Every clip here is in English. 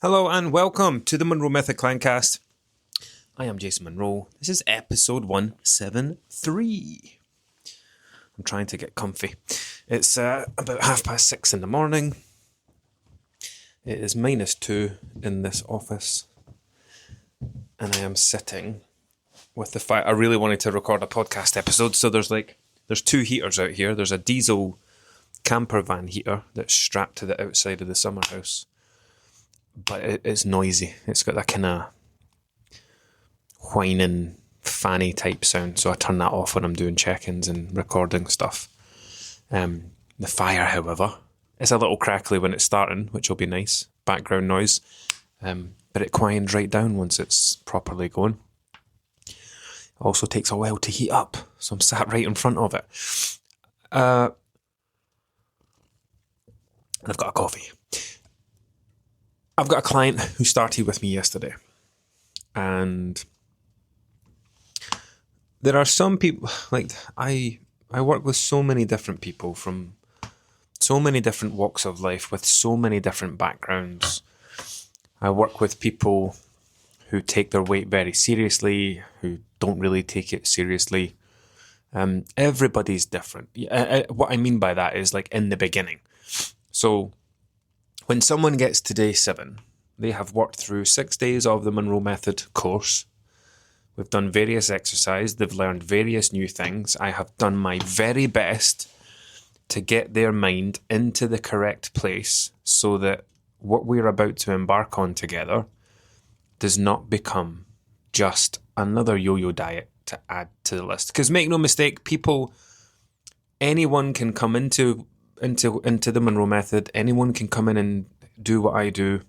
Hello and welcome to the Monroe Method Clancast. I am Jason Monroe. This is episode 173. I'm trying to get comfy. It's about 6:30 in the morning. It is -2 in this office. And I am sitting with the fire. I really wanted to record a podcast episode, so there's two heaters out here. There's a diesel camper van heater that's strapped to the outside of the summer house. But it's noisy. It's got that kind of whining, fanny type sound. So I turn that off when I'm doing check-ins and recording stuff. The fire, however, is a little crackly when it's starting, which will be nice. Background noise. But it quiets right down once it's properly going. It also takes a while to heat up. So I'm sat right in front of it. And I've got a coffee. I've got a client who started with me yesterday, and there are some people, like I work with so many different people from so many different walks of life with so many different backgrounds. I work with people who take their weight very seriously, who don't really take it seriously. Everybody's different. What I mean by that is like in the beginning. So when someone gets to day 7, they have worked through 6 days of the Monroe Method course. We've done various exercises. They've learned various new things. I have done my very best to get their mind into the correct place so that what we're about to embark on together does not become just another yo-yo diet to add to the list. Because make no mistake, anyone can come into the Monroe Method. Anyone can come in and do what I do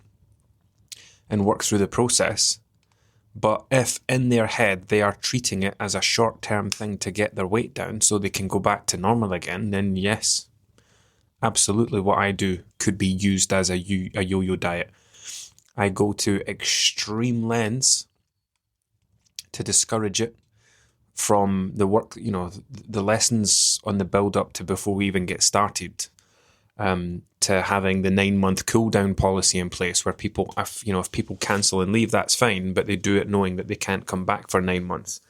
and work through the process. But if in their head they are treating it as a short-term thing to get their weight down so they can go back to normal again, then yes, absolutely what I do could be used as a yo-yo diet. I go to extreme lengths to discourage it from the work, the lessons on the build up to before we even get started, to having the 9-month cool down policy in place where people, if people cancel and leave, that's fine, but they do it knowing that they can't come back for 9 months.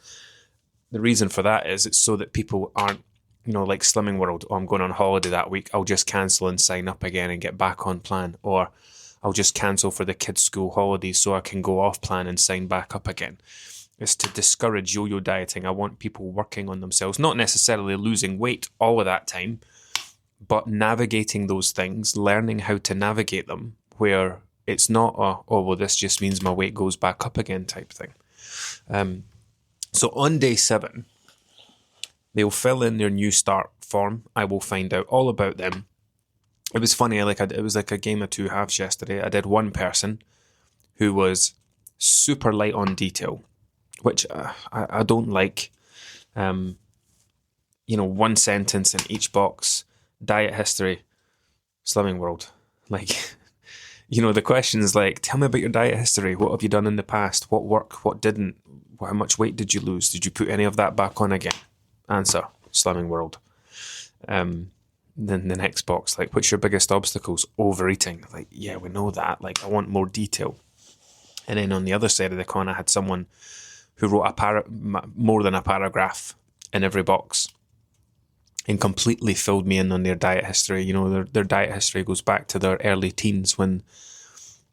The reason for that is it's so that people aren't, like Slimming World, I'm going on holiday that week, I'll just cancel and sign up again and get back on plan, or I'll just cancel for the kids' school holidays so I can go off plan and sign back up again. Is to discourage yo-yo dieting. I want people working on themselves, not necessarily losing weight all of that time, but navigating those things, learning how to navigate them, where it's not this just means my weight goes back up again type thing. So on day 7, they'll fill in their new start form. I will find out all about them. It was funny, it was like a game of two halves yesterday. I did one person who was super light on detail, which I don't like. One sentence in each box, diet history, Slimming World. The questions like, tell me about your diet history. What have you done in the past? What worked? What didn't? How much weight did you lose? Did you put any of that back on again? Answer, Slimming World. Then the next box, what's your biggest obstacles? Overeating. Yeah, we know that. I want more detail. And then on the other side of the coin, I had someone who wrote more than a paragraph in every box and completely filled me in on their diet history. Their diet history goes back to their early teens, when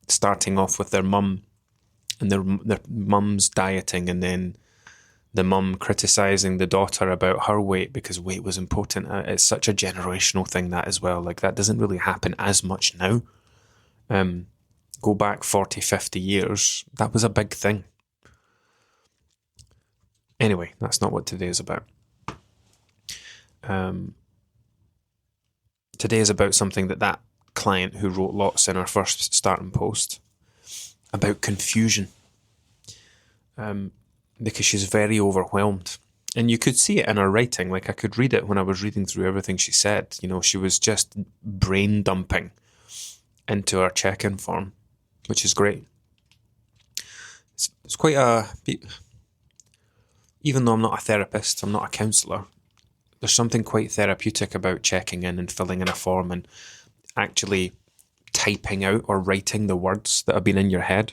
starting off with their mum and their mum's dieting, and then the mum criticising the daughter about her weight because weight was important. It's such a generational thing, that as well. That doesn't really happen as much now. Go back 40, 50 years, that was a big thing. Anyway, that's not what today is about. Today is about something that client who wrote lots in her first starting post about confusion. Because she's very overwhelmed. And you could see it in her writing. I could read it when I was reading through everything she said. She was just brain dumping into her check-in form, which is great. It's quite even though I'm not a therapist, I'm not a counsellor, there's something quite therapeutic about checking in and filling in a form and actually typing out or writing the words that have been in your head.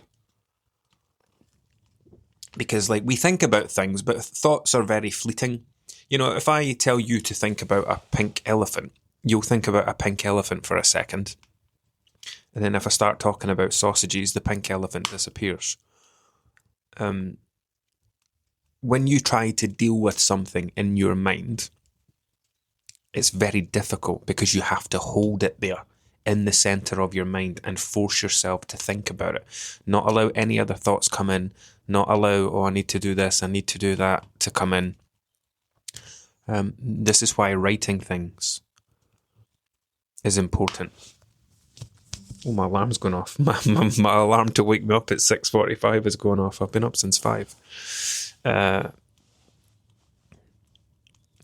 Because like we think about things, but thoughts are very fleeting. You know, if I tell you to think about a pink elephant, you'll think about a pink elephant for a second. And then if I start talking about sausages, the pink elephant disappears. When you try to deal with something in your mind, it's very difficult because you have to hold it there in the center of your mind and force yourself to think about it. Not allow any other thoughts come in. Not allow, oh, I need to do this, I need to do that to come in. This is why writing things is important. Oh, my alarm's gone off. My alarm to wake me up at 6:45 is going off. I've been up since 5.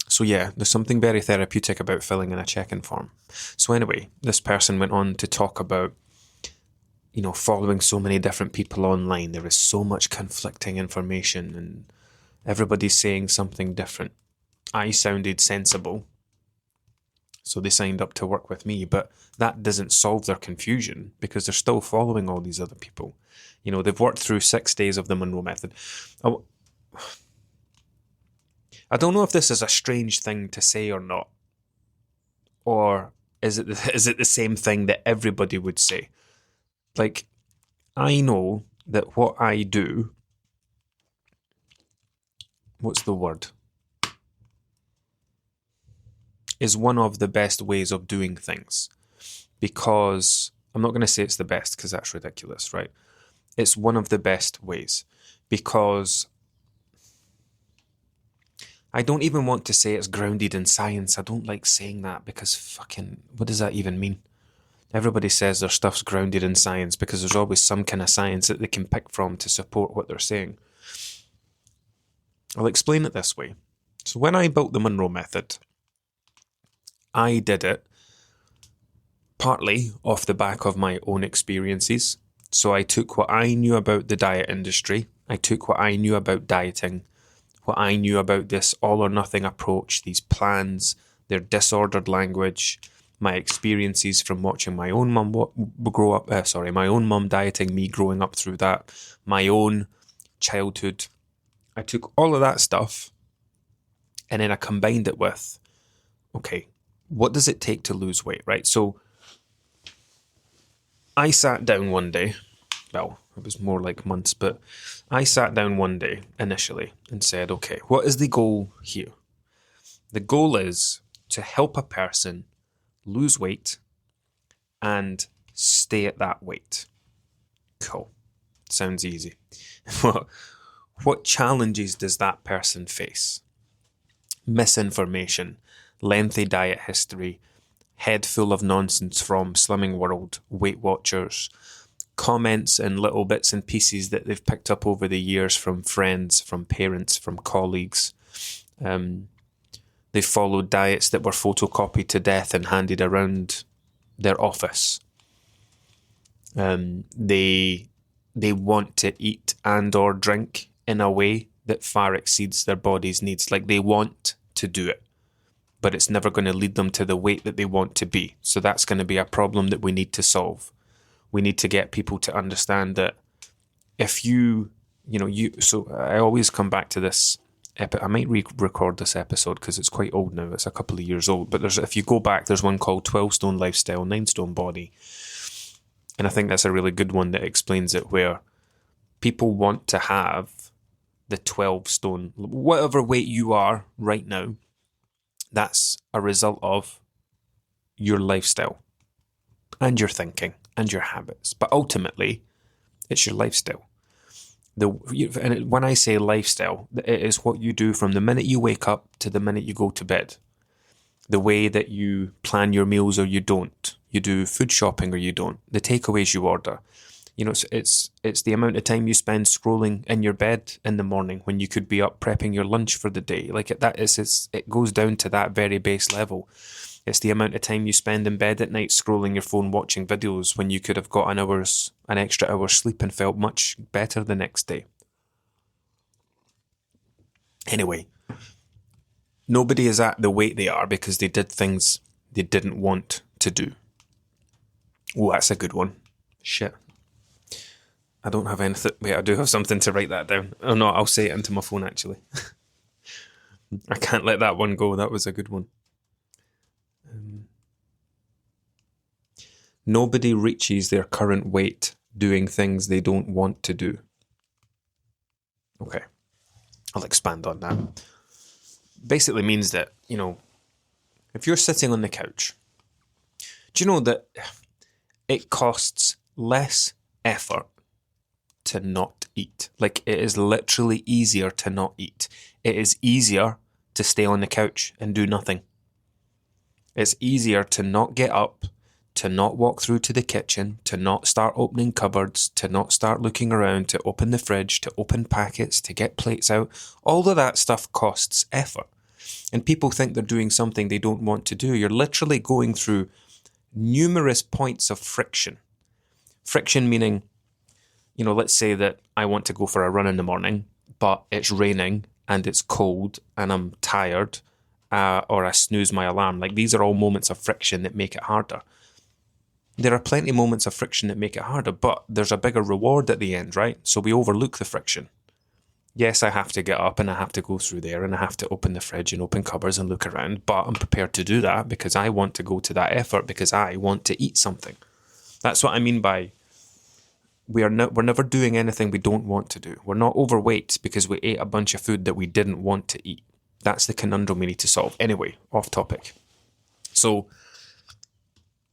So yeah, there's something very therapeutic about filling in a check-in form. So anyway, this person went on to talk about, you know, following so many different people online. There is so much conflicting information and everybody's saying something different. I sounded sensible, so they signed up to work with me, but that doesn't solve their confusion because they're still following all these other people. You know, they've worked through 6 days of the Monroe Method. I don't know if this is a strange thing to say or not, or is it the same thing that everybody would say? Like, I know that what I do, what's the word, is one of the best ways of doing things. Because, I'm not going to say it's the best because that's ridiculous, right? It's one of the best ways. Because I don't even want to say it's grounded in science. I don't like saying that because fucking, what does that even mean? Everybody says their stuff's grounded in science because there's always some kind of science that they can pick from to support what they're saying. I'll explain it this way. So when I built the Monroe Method, I did it partly off the back of my own experiences. So I took what I knew about the diet industry, I took what I knew about dieting, what I knew about this all or nothing approach, these plans, their disordered language, my experiences from watching my own mum my own mum dieting, me growing up through that, my own childhood. I took all of that stuff and then I combined it with, okay, what does it take to lose weight, right? So I sat down one day, well, it was more like months, but I sat down one day initially and said, okay, what is the goal here? The goal is to help a person lose weight and stay at that weight. Cool. Sounds easy. What challenges does that person face? Misinformation, lengthy diet history, head full of nonsense from Slimming World, Weight Watchers, comments and little bits and pieces that they've picked up over the years from friends, from parents, from colleagues. They followed diets that were photocopied to death and handed around their office. They want to eat and or drink in a way that far exceeds their body's needs. Like, they want to do it, but it's never going to lead them to the weight that they want to be. So that's going to be a problem that we need to solve. We need to get people to understand that if so I always come back to this. I might re-record this episode because it's quite old now. It's a couple of years old. But if you go back, there's one called 12 Stone Lifestyle, 9 Stone Body. And I think that's a really good one that explains it, where people want to have the 12 stone, whatever weight you are right now, that's a result of your lifestyle and your thinking and your habits. But ultimately, it's your lifestyle. And when I say lifestyle, it is what you do from the minute you wake up to the minute you go to bed. The way that you plan your meals or you don't. You do food shopping or you don't. The takeaways you order. You know, it's the amount of time you spend scrolling in your bed in the morning when you could be up prepping your lunch for the day. Like it goes down to that very base level. It's the amount of time you spend in bed at night scrolling your phone watching videos when you could have got an extra hour's sleep and felt much better the next day. Anyway, nobody is at the weight they are because they did things they didn't want to do. Oh, that's a good one. Shit. I don't have anything. Wait, I do have something to write that down. Oh no, I'll say it into my phone actually. I can't let that one go. That was a good one. Nobody reaches their current weight doing things they don't want to do. Okay, I'll expand on that. Basically means that, if you're sitting on the couch, do you know that it costs less effort to not eat? Like, it is literally easier to not eat. It is easier to stay on the couch and do nothing. It's easier to not get up, to not walk through to the kitchen, to not start opening cupboards, to not start looking around, to open the fridge, to open packets, to get plates out. All of that stuff costs effort. And people think they're doing something they don't want to do. You're literally going through numerous points of friction. Friction meaning, let's say that I want to go for a run in the morning, but it's raining and it's cold and I'm tired, or I snooze my alarm. Like, these are all moments of friction that make it harder. There are plenty of moments of friction that make it harder, but there's a bigger reward at the end, right? So we overlook the friction. Yes, I have to get up and I have to go through there and I have to open the fridge and open cupboards and look around, but I'm prepared to do that because I want to go to that effort because I want to eat something. That's what I mean by we're never doing anything we don't want to do. We're not overweight because we ate a bunch of food that we didn't want to eat. That's the conundrum we need to solve. Anyway, off topic. So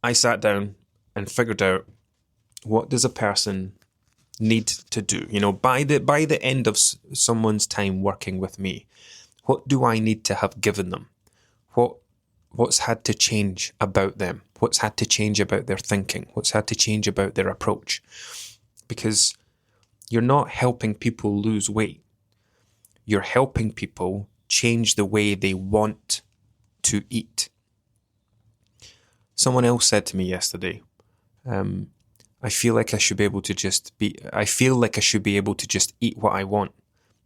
I sat down and figured out, what does a person need to do? By the end of someone's time working with me, what do I need to have given them? What's had to change about them? What's had to change about their thinking? What's had to change about their approach? Because you're not helping people lose weight. You're helping people change the way they want to eat. Someone else said to me yesterday, I feel like I should be able to just eat what I want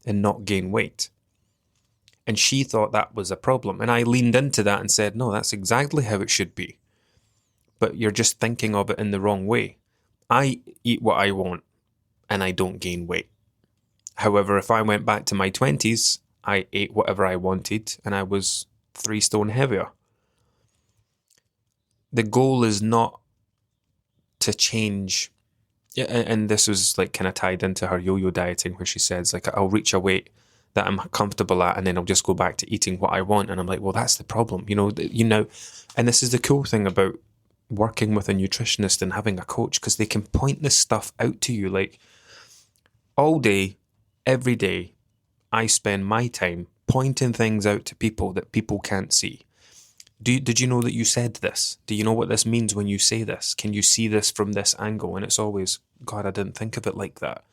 and not gain weight. And she thought that was a problem. And I leaned into that and said, no, that's exactly how it should be. But you're just thinking of it in the wrong way. I eat what I want and I don't gain weight. However, if I went back to my 20s, I ate whatever I wanted and I was 3 stone heavier. The goal is not to change. Yeah, and this was like kind of tied into her yo-yo dieting, where she says, like, I'll reach a weight that I'm comfortable at and then I'll just go back to eating what I want. And I'm like, well, that's the problem. And this is the cool thing about working with a nutritionist and having a coach, because they can point this stuff out to you. Like, all day, every day, I spend my time pointing things out to people that people can't see. Did you know that you said this? Do you know what this means when you say this? Can you see this from this angle? And it's always, God, I didn't think of it like that.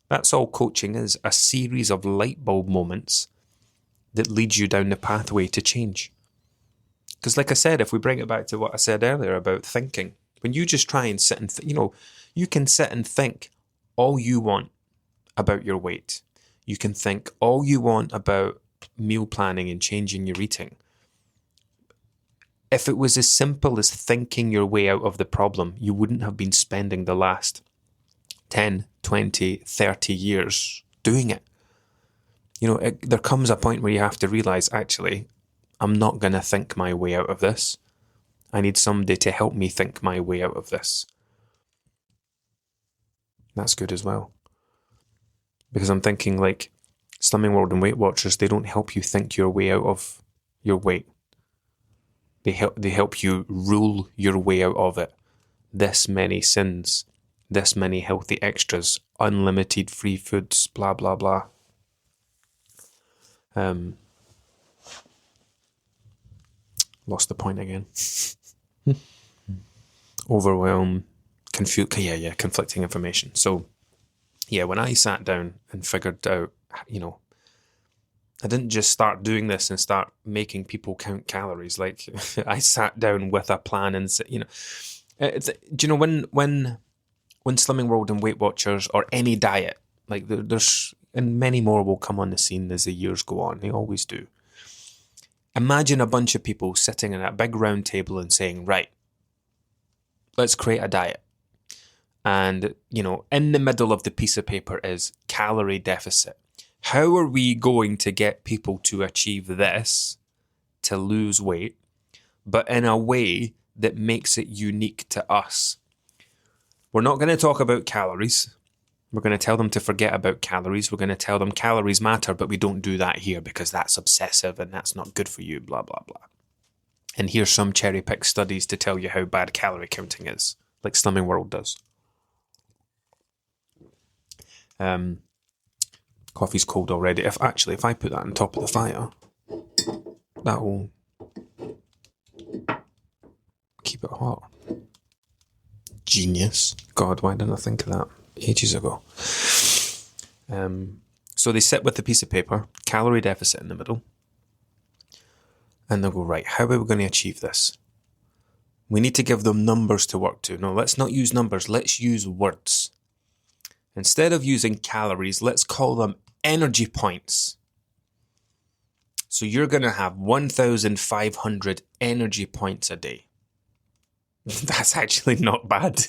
That's all coaching is, a series of light bulb moments that leads you down the pathway to change. Because like I said, if we bring it back to what I said earlier about thinking, when you just try and sit and, you can sit and think all you want about your weight. You can think all you want about meal planning and changing your eating. If it was as simple as thinking your way out of the problem, you wouldn't have been spending the last 10, 20, 30 years doing it. There comes a point where you have to realize, actually, I'm not going to think my way out of this. I need somebody to help me think my way out of this. That's good as well. Because I'm thinking, like, Slimming World and Weight Watchers, they don't help you think your way out of your weight. They help you rule your way out of it. This many sins, this many healthy extras, unlimited free foods, blah, blah, blah. Lost the point again. Overwhelm, conflicting information. So, when I sat down and figured out, I didn't just start doing this and start making people count calories. Like, I sat down with a plan and said, when Slimming World and Weight Watchers or any diet, like there's, and many more will come on the scene as the years go on. They always do. Imagine a bunch of people sitting at a big round table and saying, right, let's create a diet. And, in the middle of the piece of paper is calorie deficit. How are we going to get people to achieve this, to lose weight, but in a way that makes it unique to us? We're not going to talk about calories. We're going to tell them to forget about calories. We're going to tell them calories matter, but we don't do that here because that's obsessive and that's not good for you, blah, blah, blah. And here's some cherry-picked studies to tell you how bad calorie counting is, like Slimming World does. Coffee's cold already. If I put that on top of the fire, that will keep it hot. Genius. God, why didn't I think of that ages ago? So they sit with the piece of paper, calorie deficit in the middle, and they'll go, right, how are we going to achieve this? We need to give them numbers to work to. No, let's not use numbers. Let's use words. Instead of using calories, let's call them energy points. So you're going to have 1,500 energy points a day. That's actually not bad.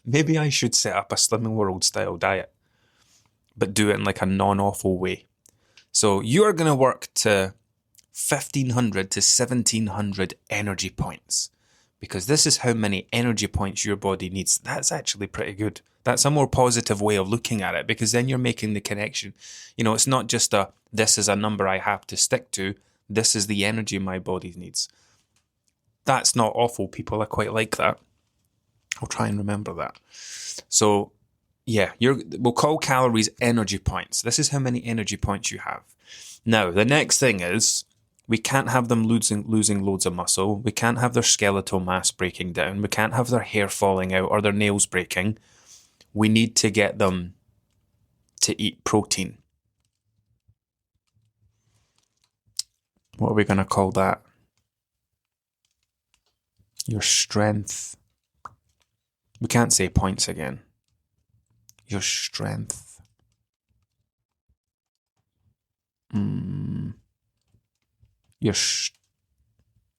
Maybe I should set up a Slimming World style diet, but do it in like a non-awful way. So you are going to work to 1,500 to 1,700 energy points, because this is how many energy points your body needs. That's actually pretty good. That's a more positive way of looking at it, because then you're making the connection. It's not just this is a number I have to stick to. This is the energy my body needs. That's not awful, people. I quite like that. I'll try and remember that. So, yeah, we'll call calories energy points. This is how many energy points you have. Now, the next thing is, we can't have them losing loads of muscle. We can't have their skeletal mass breaking down. We can't have their hair falling out or their nails breaking. We need to get them to eat protein. What are we going to call that? Your strength. We can't say points again. Your strength. Your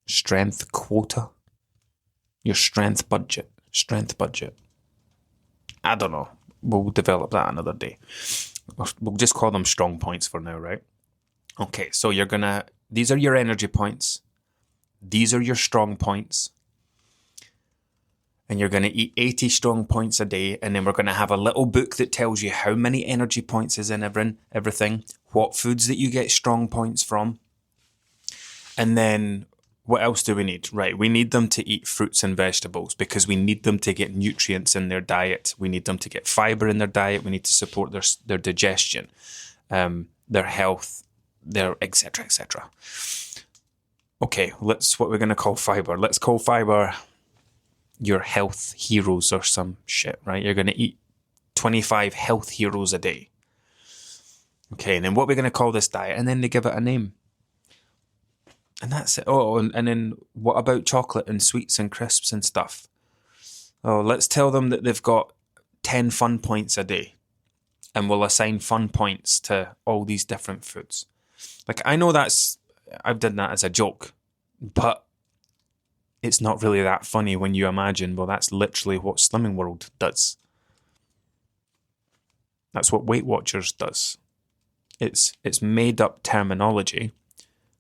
strength quota. Your strength budget. I don't know. We'll develop that another day. We'll just call them strong points for now, right? Okay, so these are your energy points. These are your strong points. And you're going to eat 80 strong points a day. And then we're going to have a little book that tells you how many energy points is in everything, what foods that you get strong points from. And then what else do we need? Right, we need them to eat fruits and vegetables because we need them to get nutrients in their diet. We need them to get fiber in their diet. We need to support their digestion, their health, their etc. etc. Okay, what we're going to call fiber. Let's call fiber your health heroes or some shit, right? You're going to eat 25 health heroes a day. Okay, and then what we're going to call this diet, and then they give it a name. And that's it. Oh, and then what about chocolate and sweets and crisps and stuff? Oh, let's tell them that they've got 10 fun points a day. And we'll assign fun points to all these different foods. Like, I know I've done that as a joke, but it's not really that funny when you imagine, well, that's literally what Slimming World does. That's what Weight Watchers does. It's made up terminology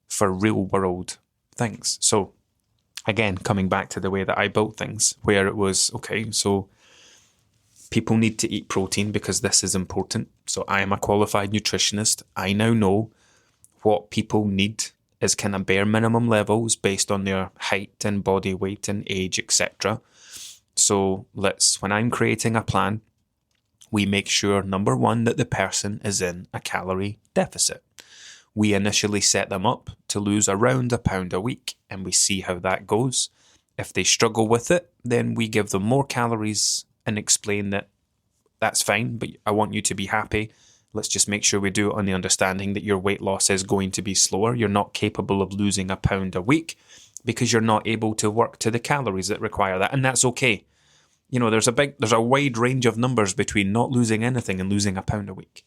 for real world things. So again, coming back to the way that I built things, where it was, okay, so people need to eat protein because this is important. So I am a qualified nutritionist. I now know what people need as kind of bare minimum levels based on their height and body weight and age, etc. So when I'm creating a plan, we make sure, number one, that the person is in a calorie deficit. We initially set them up to lose around 1 pound a week, and we see how that goes. If they struggle with it, then we give them more calories and explain that that's fine, but I want you to be happy. Let's just make sure we do it on the understanding that your weight loss is going to be slower. You're not capable of losing 1 pound a week because you're not able to work to the calories that require that, and that's okay. There's a wide range of numbers between not losing anything and losing 1 pound a week.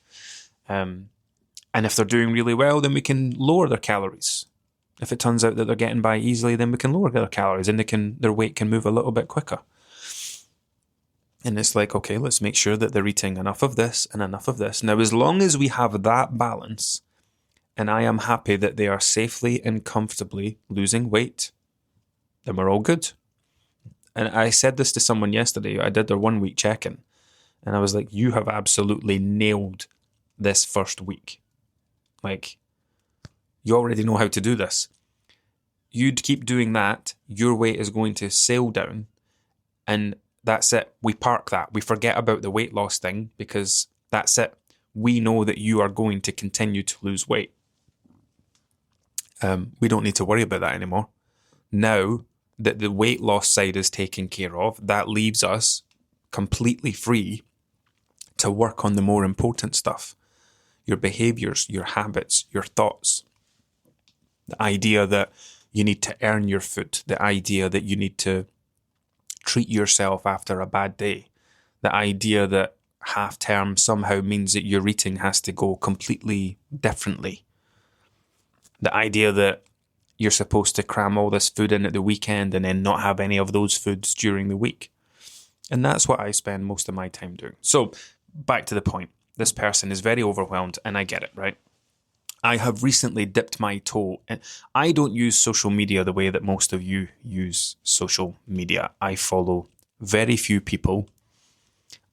And if they're doing really well, then we can lower their calories. If it turns out that they're getting by easily, then we can lower their calories and their weight can move a little bit quicker. And it's like, okay, let's make sure that they're eating enough of this and enough of this. Now, as long as we have that balance, and I am happy that they are safely and comfortably losing weight, then we're all good. And I said this to someone yesterday. I did their 1 week check-in. And I was like, you have absolutely nailed this first week. Like, you already know how to do this. You'd keep doing that, your weight is going to sail down, and that's it. We park that. We forget about the weight loss thing because that's it. We know that you are going to continue to lose weight. We don't need to worry about that anymore. Now that the weight loss side is taken care of, that leaves us completely free to work on the more important stuff. Your behaviors, your habits, your thoughts. The idea that you need to earn your food. The idea that you need to treat yourself after a bad day. The idea that half term somehow means that your eating has to go completely differently. The idea that you're supposed to cram all this food in at the weekend and then not have any of those foods during the week. And that's what I spend most of my time doing. So back to the point. This person is very overwhelmed, and I get it, right? I have recently dipped my toe in. I don't use social media the way that most of you use social media. I follow very few people.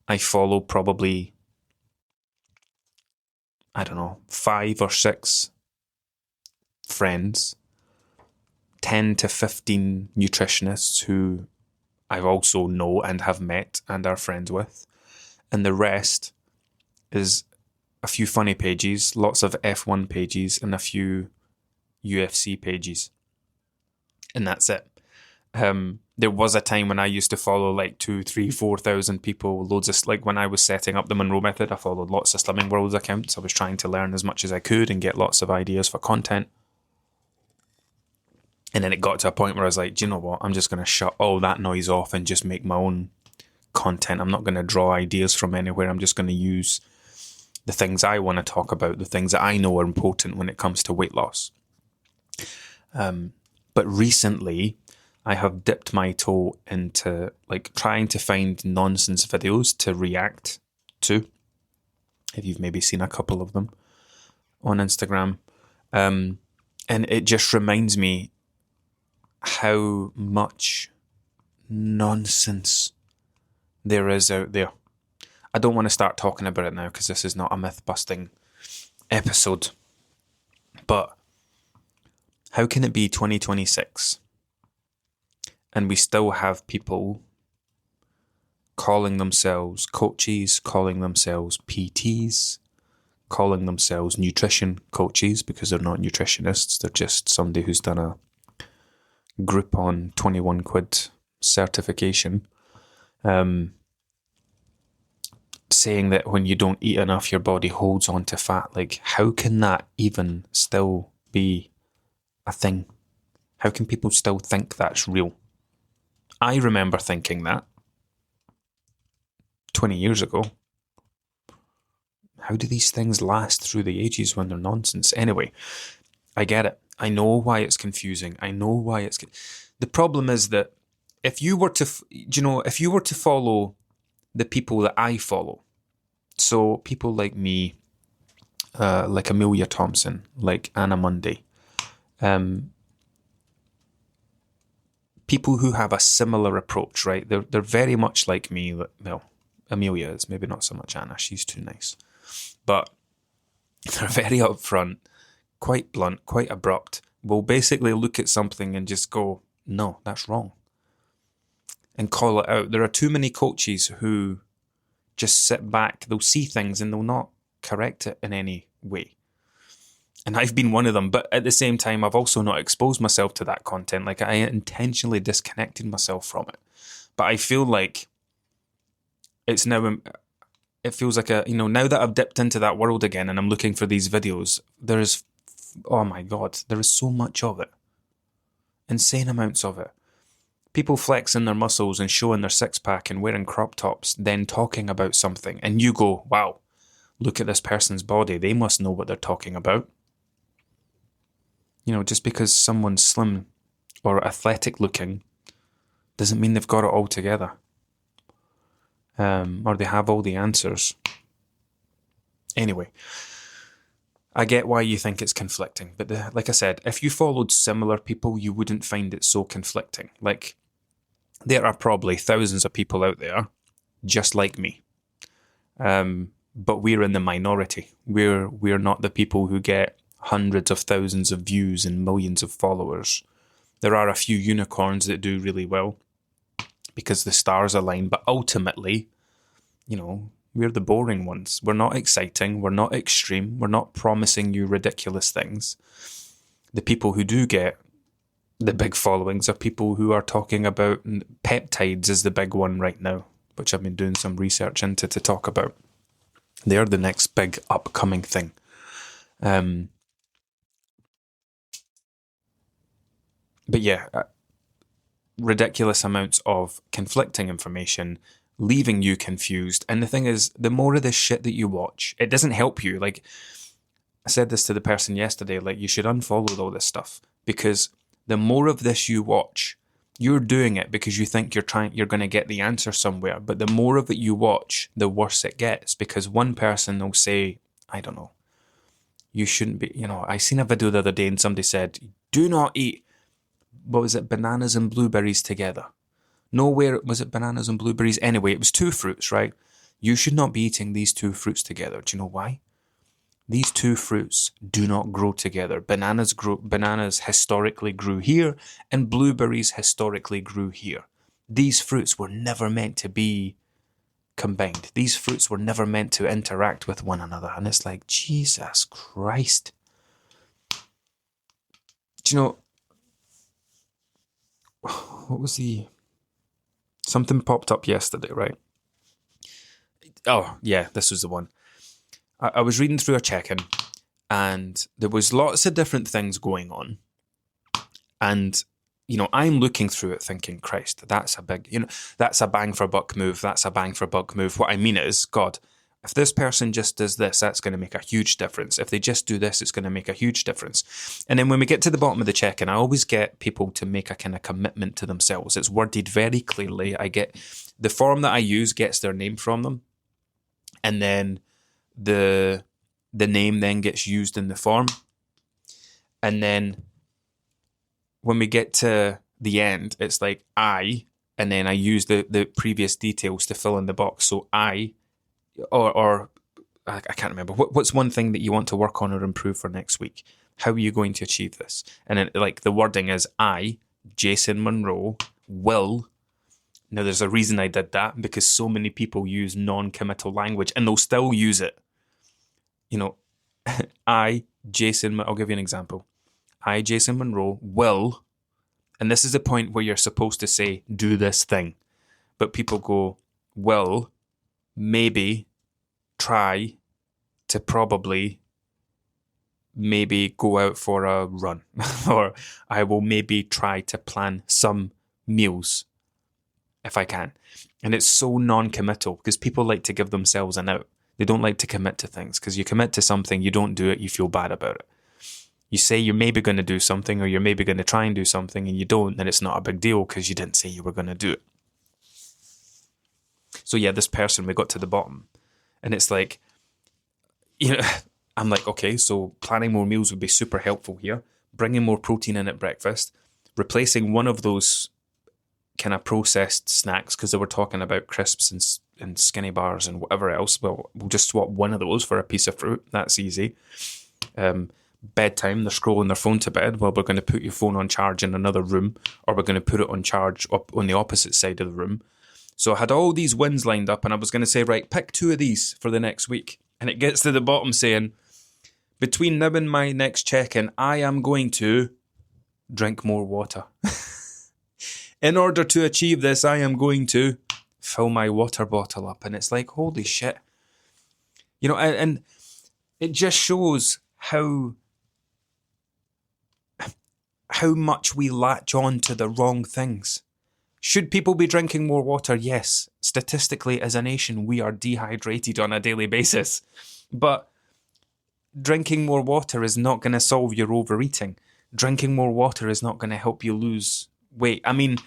I follow probably, 5 or 6 friends, 10 to 15 nutritionists who I also know and have met and are friends with. And the rest is a few funny pages, lots of F1 pages, and a few UFC pages. And that's it. There was a time when I used to follow like 2,000, 3,000, 4,000 people, loads of, like when I was setting up the Monroe Method, I followed lots of Slimming World accounts. I was trying to learn as much as I could and get lots of ideas for content. And then it got to a point where I was like, do you know what? I'm just going to shut all that noise off and just make my own content. I'm not going to draw ideas from anywhere. I'm just going to use the things I want to talk about, the things that I know are important when it comes to weight loss. But recently, I have dipped my toe into like trying to find nonsense videos to react to. If you've maybe seen a couple of them on Instagram. And it just reminds me how much nonsense there is out there. I don't want to start talking about it now because this is not a myth-busting episode. But how can it be 2026 and we still have people calling themselves coaches, calling themselves PTs, calling themselves nutrition coaches because they're not nutritionists. They're just somebody who's done a Groupon 21 quid certification. Saying that when you don't eat enough, your body holds on to fat. Like, how can that even still be a thing? How can people still think that's real? I remember thinking that 20 years ago. How do these things last through the ages when they're nonsense? Anyway, I get it. I know why it's confusing. I know why it's... The problem is that if you were to follow the people that I follow, so people like me, like Amelia Thompson, like Anna Munday, people who have a similar approach, right? They're very much like me. Well, Amelia is, maybe not so much Anna. She's too nice. But they're very upfront, quite blunt, quite abrupt. Will basically look at something and just go, no, that's wrong. And call it out. There are too many coaches who just sit back. They'll see things and they'll not correct it in any way. And I've been one of them. But at the same time, I've also not exposed myself to that content. Like, I intentionally disconnected myself from it. But I feel like it's now... It feels like now that I've dipped into that world again and I'm looking for these videos, oh my God, there is so much of it. Insane amounts of it. People flexing their muscles and showing their six-pack and wearing crop tops, then talking about something. And you go, wow, look at this person's body. They must know what they're talking about. Just because someone's slim or athletic looking doesn't mean they've got it all together. Or they have all the answers. Anyway, I get why you think it's conflicting, but like I said, if you followed similar people, you wouldn't find it so conflicting. Like, there are probably thousands of people out there just like me, but we're in the minority. We're not the people who get hundreds of thousands of views and millions of followers. There are a few unicorns that do really well because the stars align, but ultimately, we're the boring ones. We're not exciting. We're not extreme. We're not promising you ridiculous things. The people who do get the big followings are people who are talking about peptides is the big one right now, which I've been doing some research into to talk about. They're the next big upcoming thing. But yeah, ridiculous amounts of conflicting information, leaving you confused. And the thing is, the more of this shit that you watch, it doesn't help you. Like, I said this to the person yesterday, like, you should unfollow all this stuff, because the more of this you watch, you're doing it because you think you're going to get the answer somewhere. But the more of it you watch, the worse it gets, because one person will say, I don't know, you shouldn't be, I seen a video the other day and somebody said, do not eat, what was it, bananas and blueberries together. Nowhere was it bananas and blueberries. Anyway, it was two fruits, right? You should not be eating these two fruits together. Do you know why? These two fruits do not grow together. Bananas historically grew here, and blueberries historically grew here. These fruits were never meant to be combined. These fruits were never meant to interact with one another. And it's like, Jesus Christ. Do you know, what was something popped up yesterday, right? Oh, yeah, this was the one. I was reading through a check-in, and there was lots of different things going on. And, I'm looking through it thinking, Christ, that's a big, that's a bang for buck move. That's a bang for buck move. What I mean is, God, if this person just does this, that's going to make a huge difference. If they just do this, it's going to make a huge difference. And then when we get to the bottom of the check-in, I always get people to make a kind of commitment to themselves. It's worded very clearly. I get the form that I use gets their name from them. And then the name then gets used in the form. And then when we get to the end, it's like I, and then I use the previous details to fill in the box. So I, or I can't remember. What's one thing that you want to work on or improve for next week? How are you going to achieve this? And then, like, the wording is I, Jason Monroe, will. Now, there's a reason I did that, because so many people use non-committal language, and they'll still use it. I, Jason, I'll give you an example. I, Jason Monroe, will, and this is the point where you're supposed to say, do this thing. But people go, will, maybe, try to probably, maybe go out for a run. Or I will maybe try to plan some meals if I can. And it's so non-committal, because people like to give themselves an out. They don't like to commit to things, because you commit to something, you don't do it, you feel bad about it. You say you're maybe going to do something, or you're maybe going to try and do something, and you don't, then it's not a big deal because you didn't say you were going to do it. So yeah, this person, we got to the bottom, and it's like, I'm like, okay, so planning more meals would be super helpful here. Bringing more protein in at breakfast, replacing one of those kind of processed snacks, because they were talking about crisps and skinny bars and whatever else. Well, we'll just swap one of those for a piece of fruit. That's easy. Bedtime, they're scrolling their phone to bed. Well, we're going to put your phone on charge in another room, or we're going to put it on charge up on the opposite side of the room. So I had all these wins lined up, and I was going to say, right, pick two of these for the next week. And it gets to the bottom saying, between now and my next check-in, I am going to drink more water. In order to achieve this, I am going to fill my water bottle up. And it's like, holy shit. And it just shows how much we latch on to the wrong things. Should people be drinking more water? Yes. Statistically, as a nation, we are dehydrated on a daily basis. But drinking more water is not going to solve your overeating. drinking more water is not going to help you lose weight. I mean,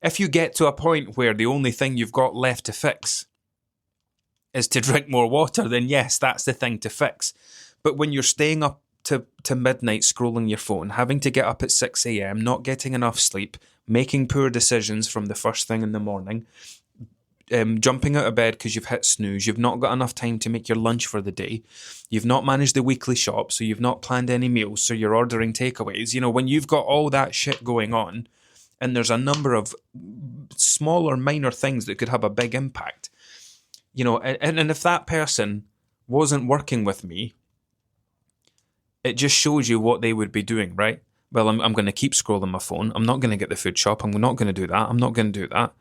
if you get to a point where the only thing you've got left to fix is to drink more water, then yes, that's the thing to fix. But when you're staying up to midnight scrolling your phone, having to get up at 6 a.m., not getting enough sleep, making poor decisions from the first thing in the morning, jumping out of bed because you've hit snooze, you've not got enough time to make your lunch for the day, you've not managed the weekly shop, so you've not planned any meals, so you're ordering takeaways. You know, when you've got all that shit going on, and there's a number of smaller, minor things that could have a big impact, you know, and if that person wasn't working with me, it just shows you what they would be doing, right? Well, I'm going to keep scrolling my phone. I'm not going to get the food shop. I'm not going to do that. I'm not going to do that.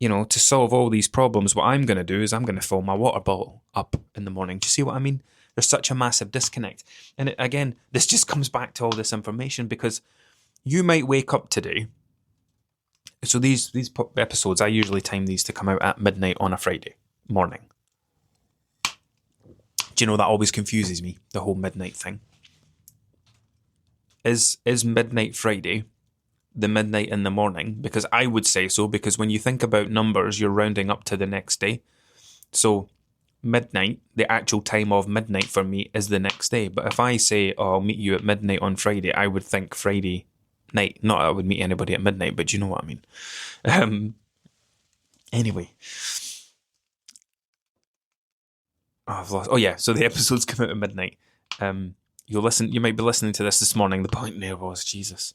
You know, to solve all these problems, what I'm going to do is I'm going to fill my water bottle up in the morning. Do you see what I mean? There's such a massive disconnect. And again, this just comes back to all this information, because you might wake up today. So these episodes, I usually time these to come out at midnight on a Friday morning. Do you know, that always confuses me, the whole midnight thing. Is midnight Friday the midnight in the morning? Because I would say so, because when you think about numbers, you're rounding up to the next day. So midnight, the actual time of midnight for me, is the next day. But if I say, oh, I'll meet you at midnight on Friday, I would think Friday night. Not that I would meet anybody at midnight, but you know what I mean. Anyway. I've lost. Oh yeah, so the episodes come out at midnight. You might be listening to this morning. The point there was, Jesus.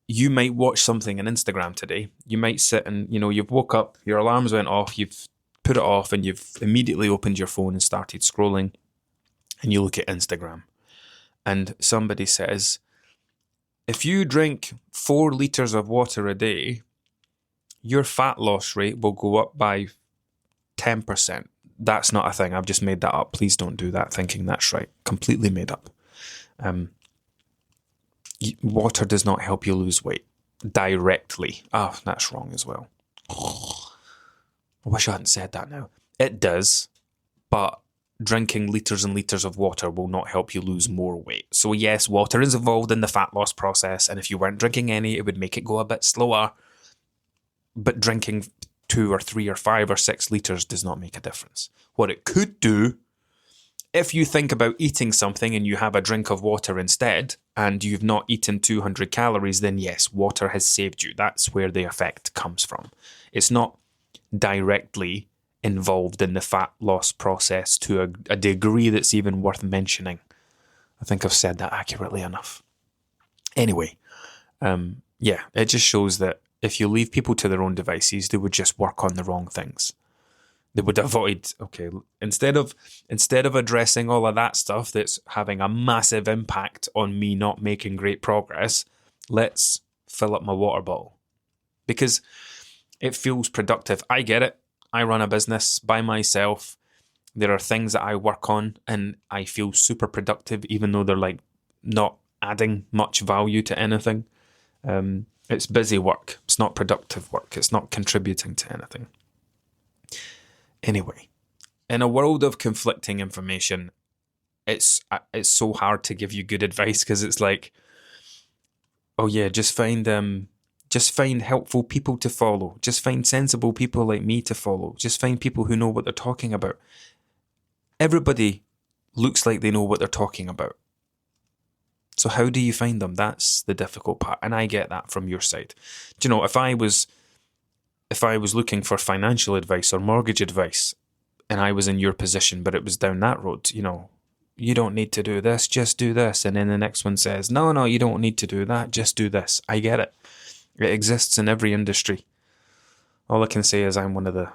You might watch something on Instagram today. You might sit and, you know, you've woke up, your alarms went off, you've put it off, and you've immediately opened your phone and started scrolling, and you look at Instagram, and somebody says, if you drink 4 litres of water a day, your fat loss rate will go up by 10%. That's not a thing. I've just made that up. Please don't do that thinking that's right. Completely made up. Water does not help you lose weight directly. Oh, that's wrong as well. I wish I hadn't said that now. It does, but drinking litres and litres of water will not help you lose more weight. So yes, water is involved in the fat loss process, and if you weren't drinking any, it would make it go a bit slower. But drinking 2 or 3 or 5 or 6 litres does not make a difference. What it could do, if you think about eating something and you have a drink of water instead, and you've not eaten 200 calories, then yes, water has saved you. That's where the effect comes from. It's not directly involved in the fat loss process to a degree that's even worth mentioning. I think I've said that accurately enough. Anyway, yeah, it just shows that if you leave people to their own devices, they would just work on the wrong things. They would avoid, instead of addressing all of that stuff that's having a massive impact on me not making great progress, let's fill up my water bottle. Because it feels productive. I get it. I run a business by myself. There are things that I work on and I feel super productive, even though they're like not adding much value to anything. It's busy work. It's not productive work. It's not contributing to anything. Anyway, in a world of conflicting information, it's so hard to give you good advice, because it's like, oh yeah, just find helpful people to follow. Just find sensible people like me to follow. Just find people who know what they're talking about. Everybody looks like they know what they're talking about. So how do you find them? That's the difficult part. And I get that from your side. Do you know, if I was looking for financial advice or mortgage advice and I was in your position, but it was down that road, you know, you don't need to do this, just do this. And then the next one says, no, you don't need to do that, just do this. I get it. It exists in every industry. All I can say is I'm one of the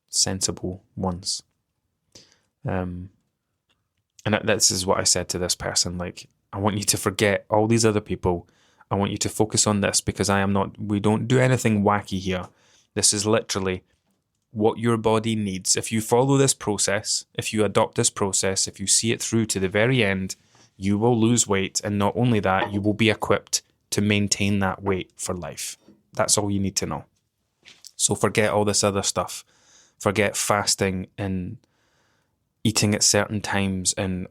sensible ones. And this is what I said to this person, like, I want you to forget all these other people. I want you to focus on this, because we don't do anything wacky here. This is literally what your body needs. If you follow this process, if you adopt this process, if you see it through to the very end, you will lose weight. And not only that, you will be equipped to maintain that weight for life. That's all you need to know. So forget all this other stuff. Forget fasting and eating at certain times, and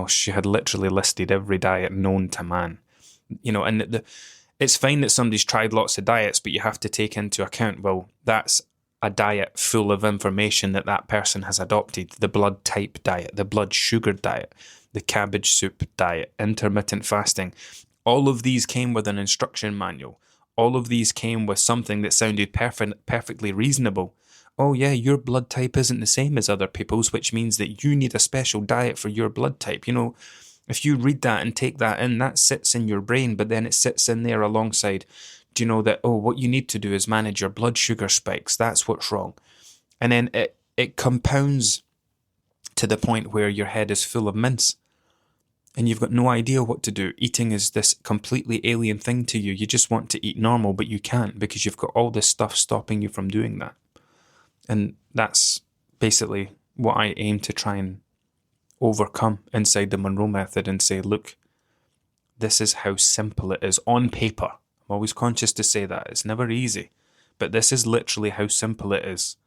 she had literally listed every diet known to man. And it's fine that somebody's tried lots of diets, but you have to take into account, well, that's a diet full of information that person has adopted. The blood type diet, the blood sugar diet, the cabbage soup diet, intermittent fasting. All of these came with an instruction manual. All of these came with something that sounded perfectly reasonable. Oh yeah, your blood type isn't the same as other people's, which means that you need a special diet for your blood type. If you read that and take that in, that sits in your brain, but then it sits in there alongside, that, what you need to do is manage your blood sugar spikes. That's what's wrong. And then it compounds to the point where your head is full of mince and you've got no idea what to do. Eating is this completely alien thing to you. You just want to eat normal, but you can't because you've got all this stuff stopping you from doing that. And that's basically what I aim to try and overcome inside the Monroe method, and say, look, this is how simple it is on paper. I'm always conscious to say that. It's never easy, but this is literally how simple it is.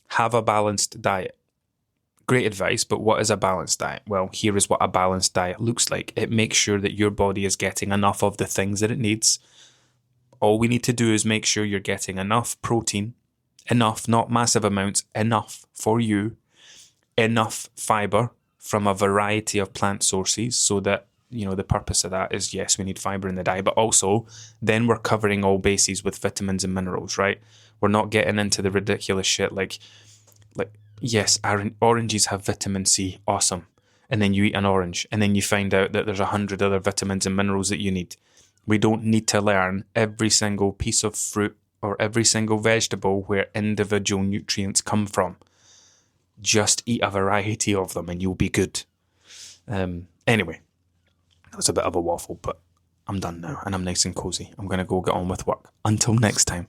Have a balanced diet. Great advice, but what is a balanced diet? Well, here is what a balanced diet looks like. It makes sure that your body is getting enough of the things that it needs. All we need to do is make sure you're getting enough protein, enough, not massive amounts, enough for you, enough fiber from a variety of plant sources, so that, the purpose of that is, yes, we need fiber in the diet, but also then we're covering all bases with vitamins and minerals, right? We're not getting into the ridiculous shit like yes, oranges have vitamin C, awesome. And then you eat an orange and then you find out that there's 100 other vitamins and minerals that you need. We don't need to learn every single piece of fruit or every single vegetable where individual nutrients come from. Just eat a variety of them and you'll be good. Anyway, that was a bit of a waffle, but I'm done now and I'm nice and cozy. I'm going to go get on with work. Until next time.